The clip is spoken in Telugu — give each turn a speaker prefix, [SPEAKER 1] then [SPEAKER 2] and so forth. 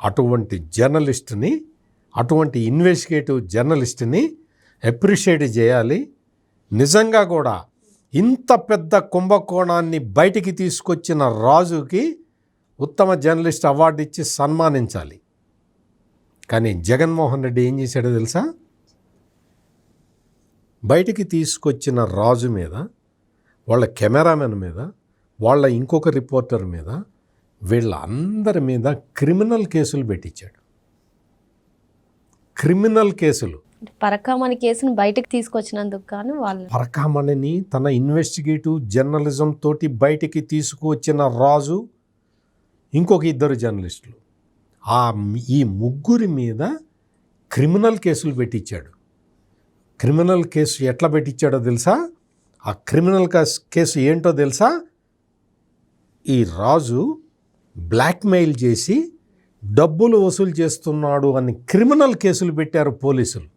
[SPEAKER 1] అటువంటి జర్నలిస్ట్ని, అటువంటి ఇన్వెస్టిగేటివ్ జర్నలిస్ట్ని అప్రిషియేట్ చేయాలి. నిజంగా కూడా ఇంత పెద్ద కుంభకోణాన్ని బయటికి తీసుకొచ్చిన రాజుకి ఉత్తమ జర్నలిస్ట్ అవార్డు ఇచ్చి సన్మానించాలి. కానీ జగన్మోహన్ రెడ్డి ఏం చేశాడో తెలుసా? బయటికి తీసుకొచ్చిన రాజు మీద, వాళ్ళ కెమెరామెన్ మీద, వాళ్ళ ఇంకొక రిపోర్టర్ మీద, వీళ్ళందరి మీద క్రిమినల్ కేసులు పెట్టించాడు. క్రిమినల్ కేసులు.
[SPEAKER 2] పరకామణి కేసును బయటకు తీసుకొచ్చినందుకు గాను వాళ్ళు
[SPEAKER 1] పరకామణిని తన ఇన్వెస్టిగేటివ్ జర్నలిజం తోటి బయటికి తీసుకువచ్చిన రాజు, ఇంకొక 2 జర్నలిస్టులు, ఈ ముగ్గురి మీద క్రిమినల్ కేసులు పెట్టించాడు. క్రిమినల్ కేసు ఎట్లా పెట్టించాడో తెలుసా? ఆ క్రిమినల్ కేసు ఏంటో తెలుసా? ఈ రాజు బ్లాక్మెయిల్ చేసి డబ్బులు వసూలు చేస్తున్నాడు అని క్రిమినల్ కేసులు పెట్టారు పోలీసులు.